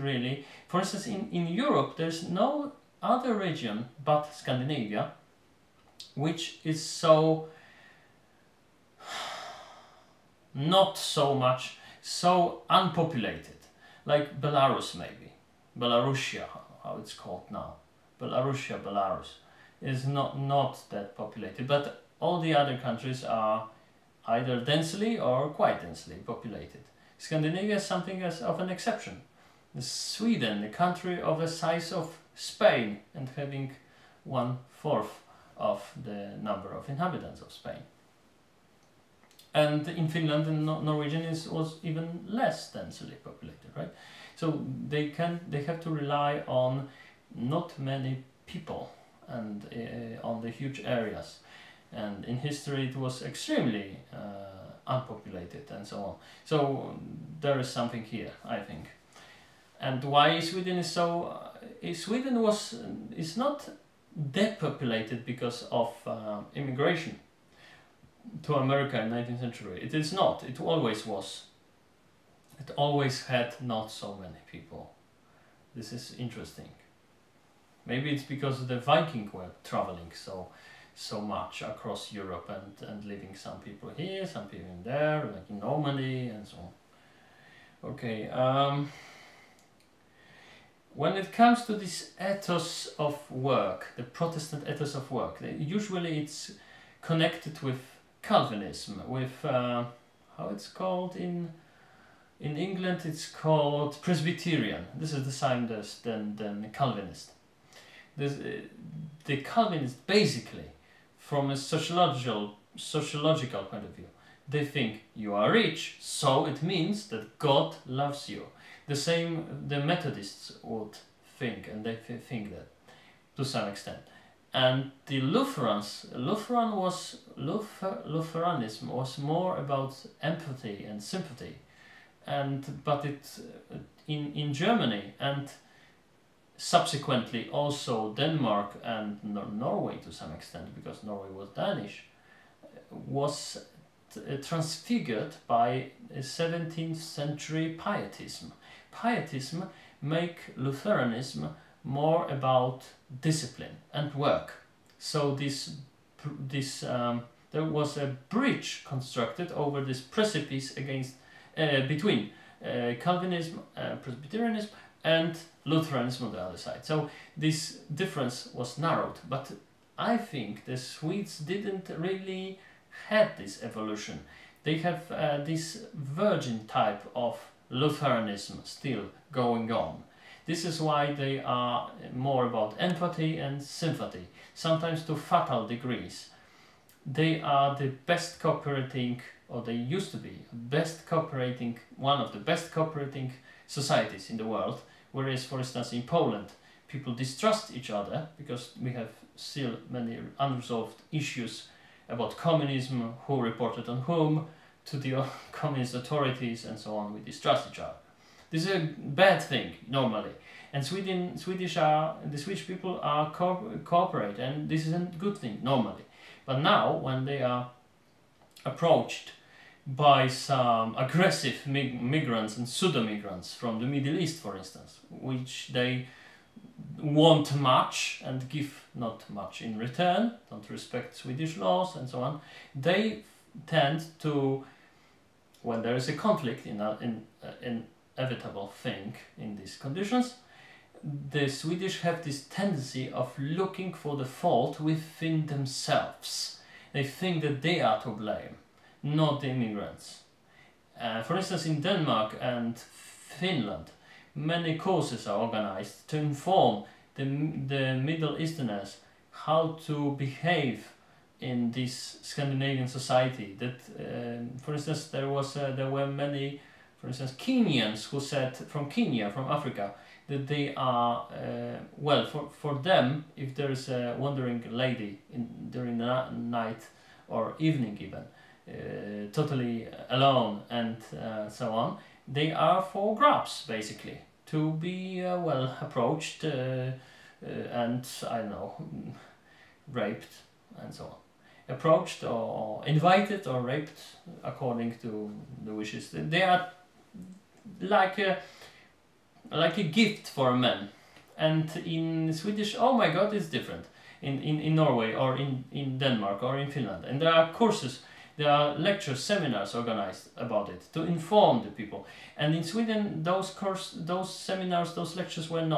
really. For instance, in Europe, there's no other region but Scandinavia which is so not so much, so unpopulated, like Belarus maybe, Belarusia, how it's called now, Belarus is not that populated, but all the other countries are either densely or quite densely populated. Scandinavia is something as of an exception. Sweden, a country of the size of Spain and having 1/4 of the number of inhabitants of Spain. And in Finland, the Norwegian was even less densely populated, right? So they have to rely on not many people and on the huge areas. And in history, it was extremely unpopulated and so on. So there is something here, I think. And why Sweden is so? Sweden is not depopulated because of immigration to America in the 19th century. It is not. It always was. It always had not so many people. This is interesting. Maybe it's because the Vikings were traveling so much across Europe and leaving some people here, some people in there, like in Normandy and so on. Okay. When it comes to this ethos of work, the Protestant ethos of work, usually it's connected with Calvinism, with how it's called in England, it's called Presbyterian. This is the same than Calvinist. The Calvinist, basically, from a sociological point of view, they think you are rich, so it means that God loves you. The same the Methodists would think, and they think that to some extent. And the Lutheranism was more about empathy and sympathy, but it in Germany and subsequently also Denmark and Norway to some extent, because Norway was Danish, was transfigured by 17th century pietism. Pietism make Lutheranism more about discipline and work. So there was a bridge constructed over this precipice between Calvinism, Presbyterianism, and Lutheranism on the other side. So this difference was narrowed, but I think the Swedes didn't really have this evolution. They have this virgin type of Lutheranism still going on. This is why they are more about empathy and sympathy, sometimes to fatal degrees. They are the best cooperating, or they used to be, one of the best cooperating societies in the world, whereas, for instance, in Poland, people distrust each other because we have still many unresolved issues about communism, who reported on whom, to the communist authorities and so on. We distrust each other. This is a bad thing normally, and the Swedish people are cooperate, and this is a good thing normally. But now, when they are approached by some aggressive migrants and pseudo-migrants from the Middle East, for instance, which they want much and give not much in return, don't respect Swedish laws and so on, they tend to, when there is a conflict in inevitable thing in these conditions, the Swedish have this tendency of looking for the fault within themselves. They think that they are to blame, not the immigrants. For instance, in Denmark and Finland, many courses are organized to inform the Middle Easterners how to behave in this Scandinavian society. That, for instance, there were many, for instance, Kenyans who said from Kenya, from Africa, that they are for them, if there is a wandering lady during the night or evening even, totally alone and so on, they are for grabs basically, to be approached and I don't know, raped and so on. Approached or invited or raped according to the wishes. They are like like a gift for a man. And in Swedish, oh my god, it's different. In Norway or in Denmark or in Finland. And there are courses, there are lectures, seminars organized about it to inform the people. And in Sweden, those seminars, those lectures were not